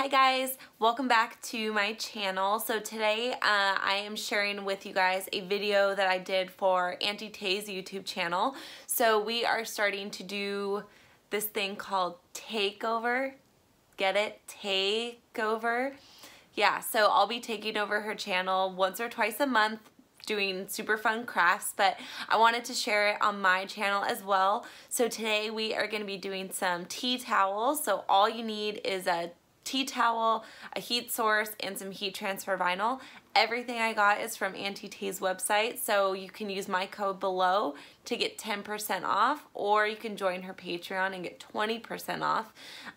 Hi guys, welcome back to my channel. So today I am sharing with you guys a video that I did for Auntie Tay's YouTube channel. So we are starting to do this thing called TAYkeover. Get it? TAYkeover. Yeah, so I'll be taking over her channel once or twice a month, doing super fun crafts, but I wanted to share it on my channel as well. So today we are going to be doing some tea towels. So all you need is a tea towel, a heat source, and some heat transfer vinyl. Everything I got is from Auntie Tay's website, so you can use my code below to get 10% off, or you can join her Patreon and get 20% off.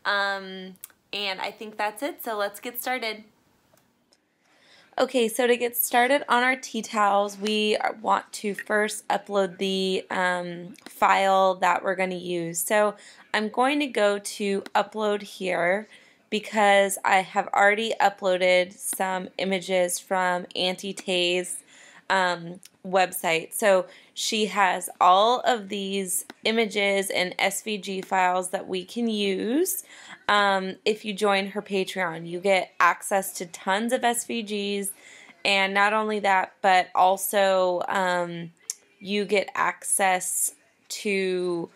And I think that's it, so let's get started. Okay, so to get started on our tea towels, we want to first upload the file that we're going to use. So I'm going to go to upload here because I have already uploaded some images from Auntie Tay's website. So she has all of these images and SVG files that we can use. If you join her Patreon, you get access to tons of SVGs, and not only that, but also you get access to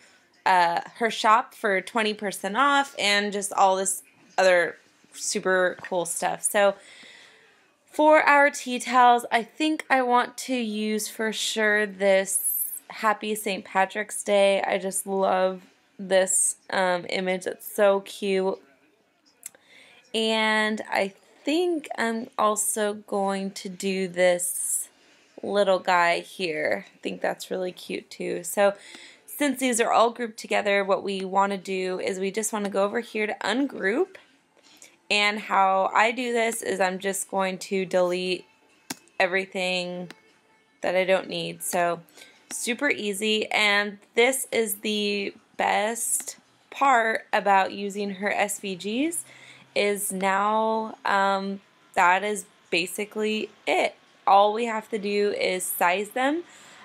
her shop for 20% off and just all this other super cool stuff. So for our tea towels, I think I want to use for sure this Happy St. Patrick's Day. I just love this image. It's so cute. And I think I'm also going to do this little guy here. I think that's really cute too. So since these are all grouped together, what we want to do is we just want to go over here to ungroup. And how I do this is I'm just going to delete everything that I don't need. So super easy, and this is the best part about using her SVGs is now that is basically it. All we have to do is size them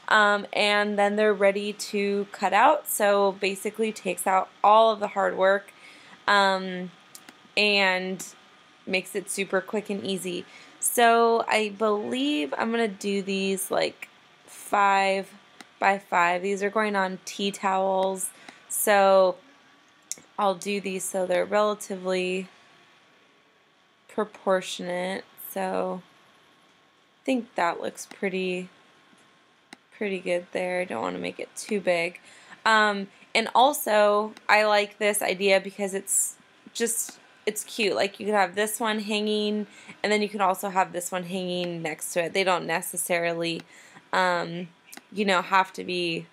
and then they're ready to cut out. So basically takes out all of the hard work and makes it super quick and easy. So I believe I'm going to do these like 5 by 5. These are going on tea towels. So I'll do these so they're relatively proportionate. So I think that looks pretty good there. I don't want to make it too big. And also I like this idea because it's cute. Like you could have this one hanging, and then you can also have this one hanging next to it. They don't necessarily, you know, have to be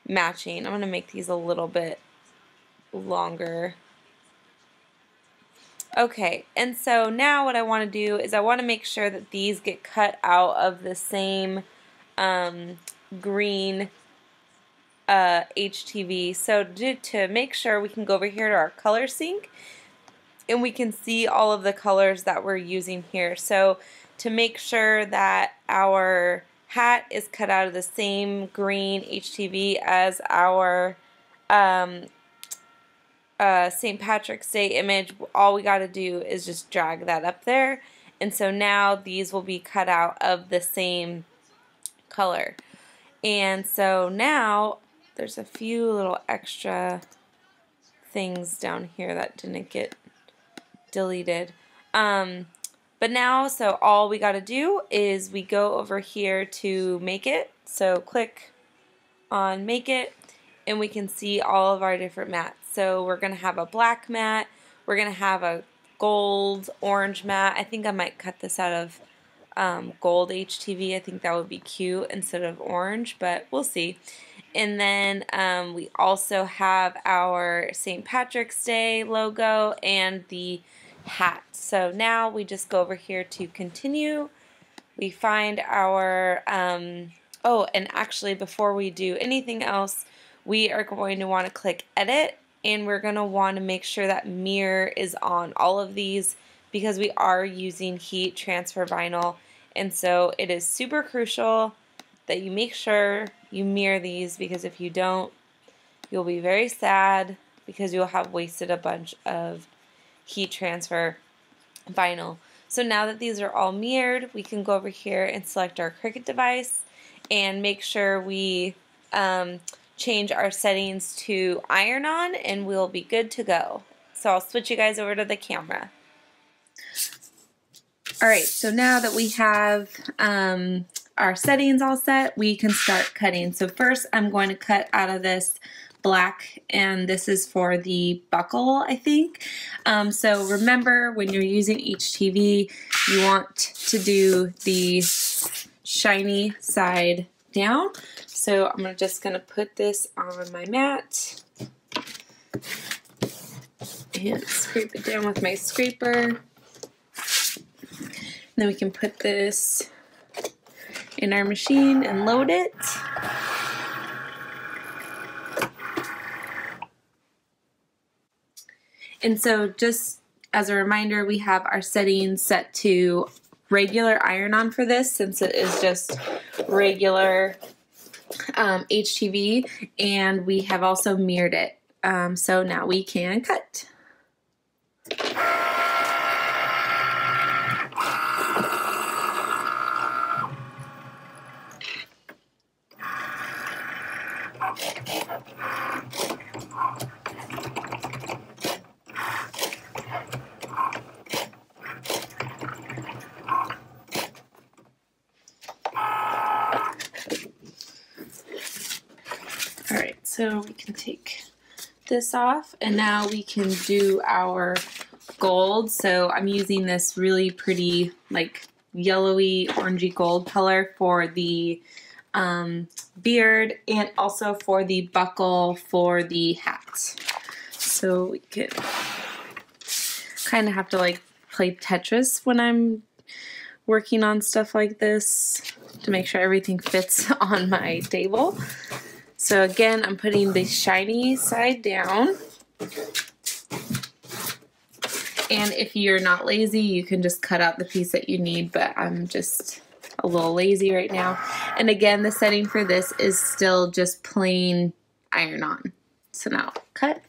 matching. I'm going to make these a little bit longer. Okay, and so now what I want to do is I want to make sure that these get cut out of the same green HTV. So to make sure, we can go over here to our color sync, and we can see all of the colors that we're using here. So to make sure that our hat is cut out of the same green HTV as our St. Patrick's Day image, all we got to do is just drag that up there. And so now these will be cut out of the same color. And so now there's a few little extra things down here that didn't get deleted. But now, so all we got to do is we go over here to make it. So click on make it, and we can see all of our different mats. So we're going to have a black mat, we're going to have a gold, orange mat. I think I might cut this out of gold HTV. I think that would be cute instead of orange, but we'll see. And then we also have our St. Patrick's Day logo and the hat. So now we just go over here to continue. We find our, oh, and actually before we do anything else, we are going to want to click edit, and we're going to want to make sure that mirror is on all of these because we are using heat transfer vinyl, and so it is super crucial that you make sure you mirror these, because if you don't, you'll be very sad because you'll have wasted a bunch of heat transfer vinyl. So now that these are all mirrored, we can go over here and select our Cricut device and make sure we change our settings to iron on, and we'll be good to go. So I'll switch you guys over to the camera. Alright, so now that we have our settings all set, we can start cutting. So first I'm going to cut out of this black, and this is for the buckle, I think. So remember, when you're using HTV, you want to do the shiny side down. So I'm just going to put this on my mat and scrape it down with my scraper. Then we can put this in our machine and load it. And so just as a reminder, we have our settings set to regular iron-on for this, since it is just regular HTV, and we have also mirrored it. So now we can cut. Alright, so we can take this off, and now we can do our gold. So I'm using this really pretty, like, yellowy orangey gold color for the beard, and also for the buckle for the hat. So we could kind of have to like play Tetris when I'm working on stuff like this to make sure everything fits on my table. So again, I'm putting the shiny side down. And if you're not lazy, you can just cut out the piece that you need, but I'm just a little lazy right now. And again, the setting for this is still just plain iron-on. So now, cut.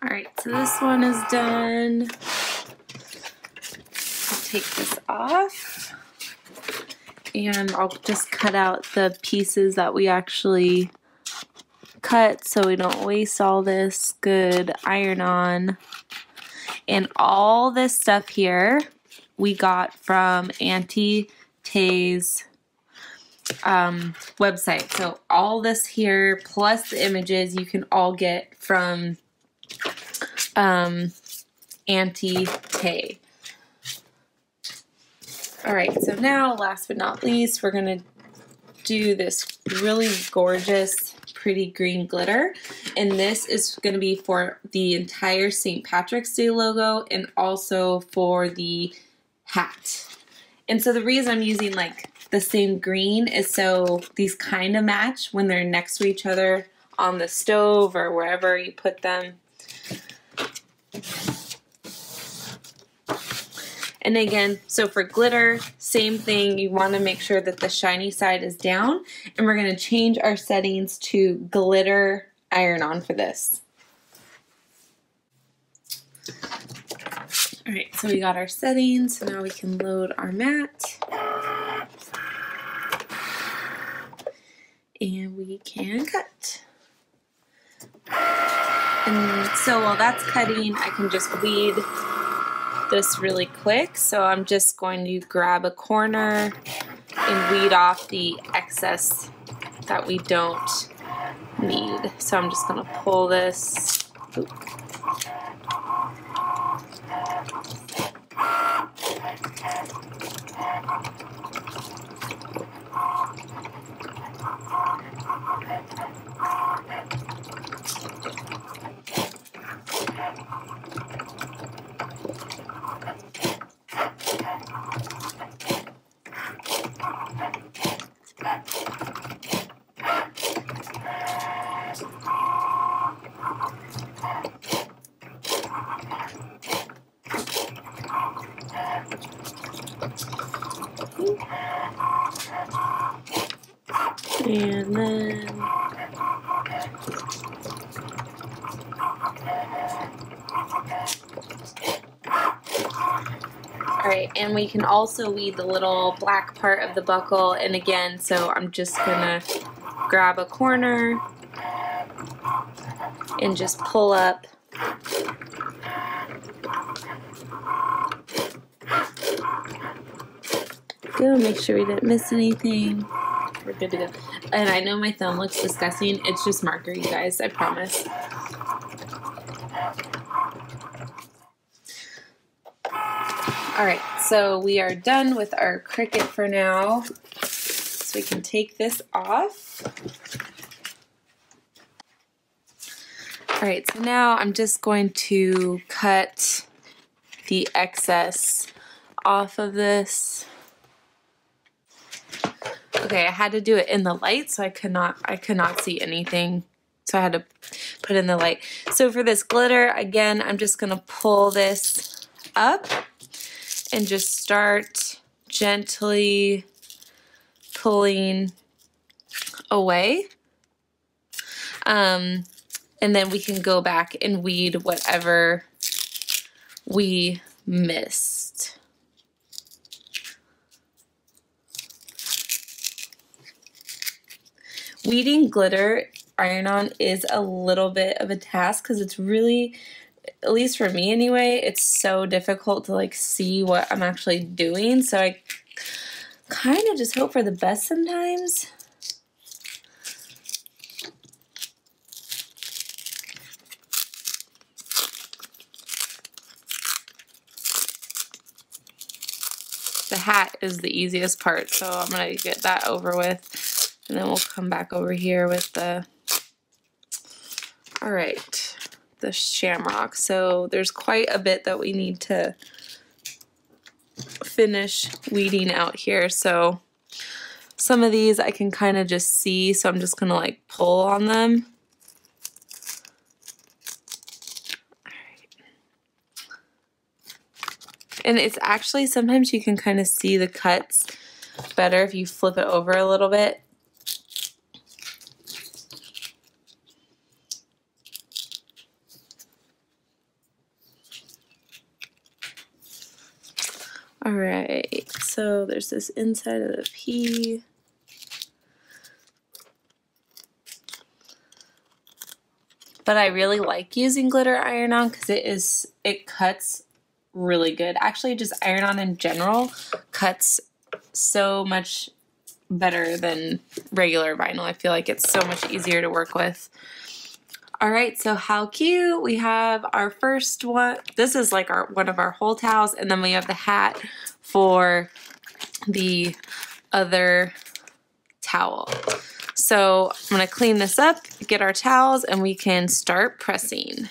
Alright, so this one is done. I'll take this off, and I'll just cut out the pieces that we actually cut so we don't waste all this good iron-on. And all this stuff here we got from Auntie Tay's website. So all this here plus the images you can all get from Auntie Tay. Alright, so now last but not least, we're going to do this really gorgeous pretty green glitter, and this is going to be for the entire St. Patrick's Day logo and also for the hat. And so the reason I'm using like the same green is so these kind of match when they're next to each other on the stove or wherever you put them. And again, so for glitter, same thing, you want to make sure that the shiny side is down, and we're going to change our settings to glitter iron-on for this. Alright, so we got our settings, so now we can load our mat. And we can cut. And so while that's cutting, I can just weed this really quick. So I'm just going to grab a corner and weed off the excess that we don't need. So I'm just going to pull this. Oop. And then alright, and we can also weed the little black part of the buckle, and again, so I'm just gonna grab a corner and just pull up. Go, make sure we didn't miss anything. We're good to go. And I know my thumb looks disgusting. It's just marker, you guys, I promise. Alright, so we are done with our Cricut for now. So we can take this off. Alright, so now I'm just going to cut the excess off of this. Okay, I had to do it in the light, so I could not see anything. So I had to put it in the light. So for this glitter, again, I'm just gonna pull this up and just start gently pulling away. And then we can go back and weed whatever we missed. Weeding glitter iron-on is a little bit of a task because it's really, at least for me anyway, it's so difficult to like see what I'm actually doing. So I kind of just hope for the best sometimes. The hat is the easiest part, so I'm going to get that over with. And then we'll come back over here with the, all right, the shamrock. So there's quite a bit that we need to finish weeding out here. So some of these I can kind of just see, so I'm just going to like pull on them. All right. And it's actually, sometimes you can kind of see the cuts better if you flip it over a little bit. Alright, so there's this inside of the P. But I really like using glitter iron-on because it cuts really good. Actually, just iron-on in general cuts so much better than regular vinyl. I feel like it's so much easier to work with. Alright, so how cute. We have our first one. This is like one of our whole towels, and then we have the hat for the other towel. So I'm going to clean this up, get our towels, and we can start pressing.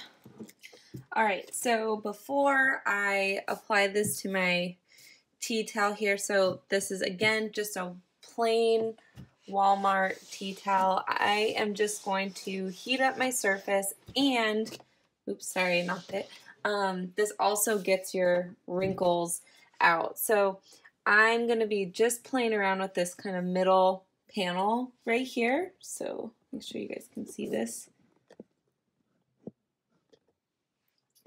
Alright, so before I apply this to my tea towel here, so this is again just a plain Walmart tea towel. I am just going to heat up my surface and, oops, sorry, knocked it. This also gets your wrinkles out. So I'm going to be just playing around with this kind of middle panel right here. So make sure you guys can see this.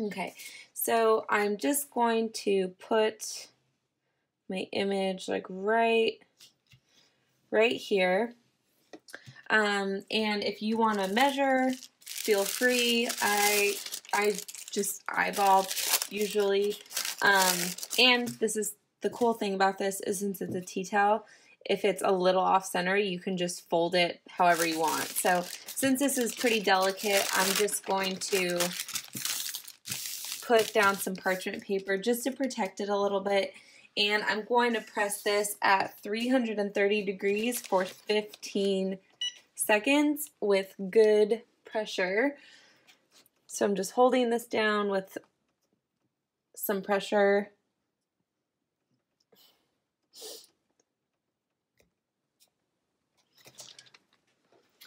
Okay, so I'm just going to put my image like right here. And if you want to measure, feel free. I just eyeball usually. And this is the cool thing about this is since it's a tea towel, if it's a little off center, you can just fold it however you want. So since this is pretty delicate, I'm just going to put down some parchment paper just to protect it a little bit. And I'm going to press this at 330 degrees for 15 seconds with good pressure. So I'm just holding this down with some pressure.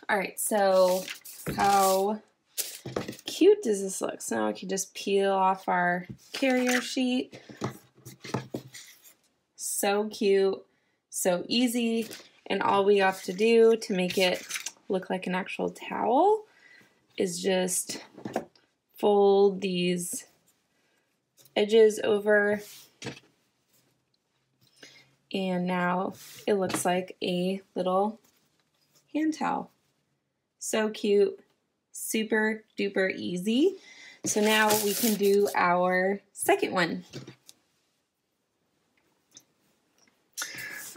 All right, so how cute does this look? So now I can just peel off our carrier sheet. So cute. So easy, and all we have to do to make it look like an actual towel is just fold these edges over, and now it looks like a little hand towel. So cute, super duper easy. So now we can do our second one.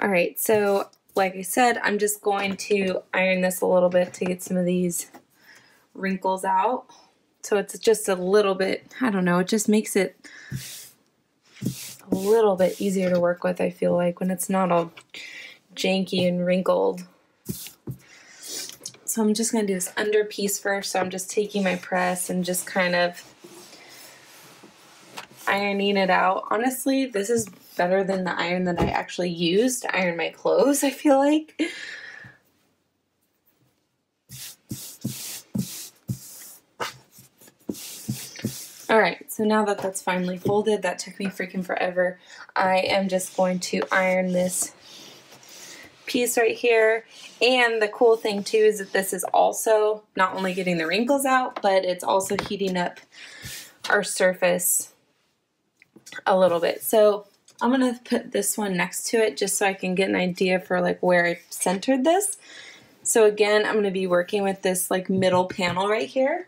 All right, so like I said, I'm just going to iron this a little bit to get some of these wrinkles out. So it's just a little bit, I don't know, it just makes it a little bit easier to work with, I feel like, when it's not all janky and wrinkled. So I'm just going to do this under piece first. So I'm just taking my press and just kind of ironing it out. Honestly, this is better than the iron that I actually used to iron my clothes, I feel like. Alright, so now that that's finally folded, that took me freaking forever, I am just going to iron this piece right here. And the cool thing too is that this is also not only getting the wrinkles out, but it's also heating up our surface a little bit. So I'm going to put this one next to it just so I can get an idea for like where I centered this. So again, I'm going to be working with this like middle panel right here.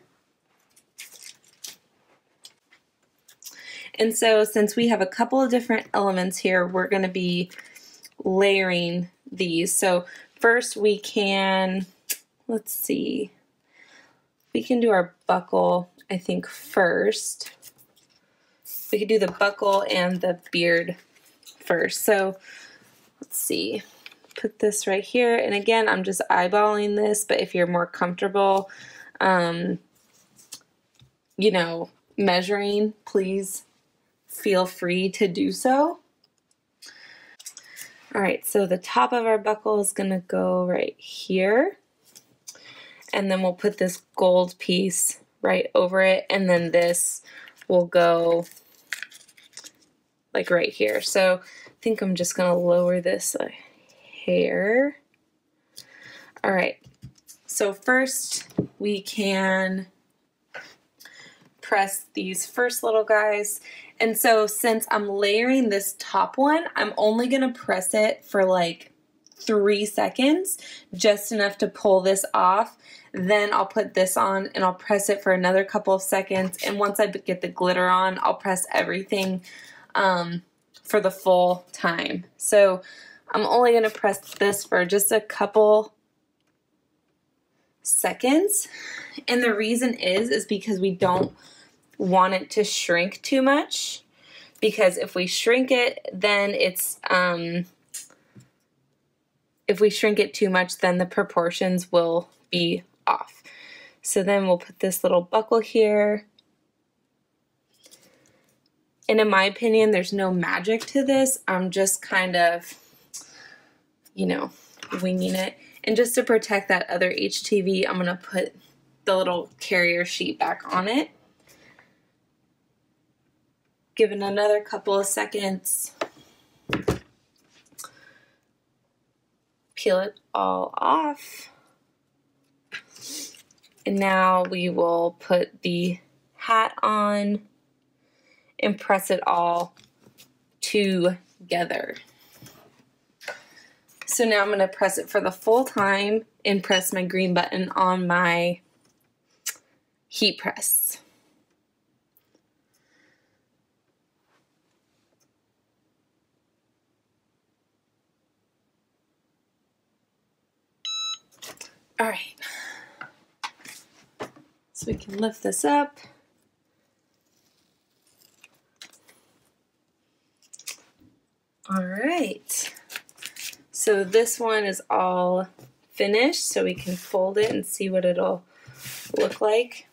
And so since we have a couple of different elements here, we're going to be layering these. So first we can, let's see, we can do our buckle, I think, first. We could do the buckle and the beard first. So let's see, put this right here. And again, I'm just eyeballing this, but if you're more comfortable, you know, measuring, please feel free to do so. All right, so the top of our buckle is gonna go right here. And then we'll put this gold piece right over it. And then this will go like right here. So I think I'm just gonna lower this a hair. All right, so first we can press these first little guys. And so since I'm layering this top one, I'm only gonna press it for like 3 seconds, just enough to pull this off. Then I'll put this on and I'll press it for another couple of seconds. And once I get the glitter on, I'll press everything for the full time. So I'm only gonna press this for just a couple seconds. And the reason is because we don't want it to shrink too much, because if we shrink it, then it's if we shrink it too much, then the proportions will be off. So then we'll put this little buckle here. And in my opinion, there's no magic to this. I'm just kind of, you know, winging it. And just to protect that other HTV, I'm gonna put the little carrier sheet back on it. Give it another couple of seconds. Peel it all off. And now we will put the hat on and press it all together. So now I'm going to press it for the full time and press my green button on my heat press. All right, so we can lift this up. All right, so this one is all finished, so we can fold it and see what it'll look like.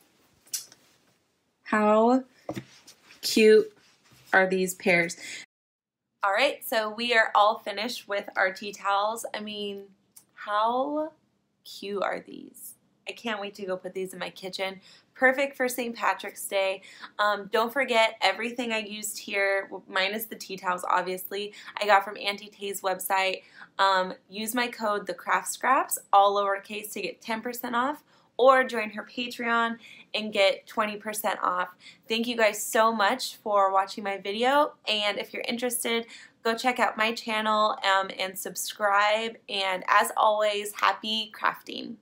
How cute are these pears? All right, so we are all finished with our tea towels. I mean, how cute are these? I can't wait to go put these in my kitchen. Perfect for St. Patrick's Day. Don't forget, everything I used here, minus the tea towels obviously, I got from Auntie Tay's website. Use my code TheCraftScraps, all lowercase, to get 10% off, or join her Patreon and get 20% off. Thank you guys so much for watching my video, and if you're interested, go check out my channel and subscribe, and as always, happy crafting.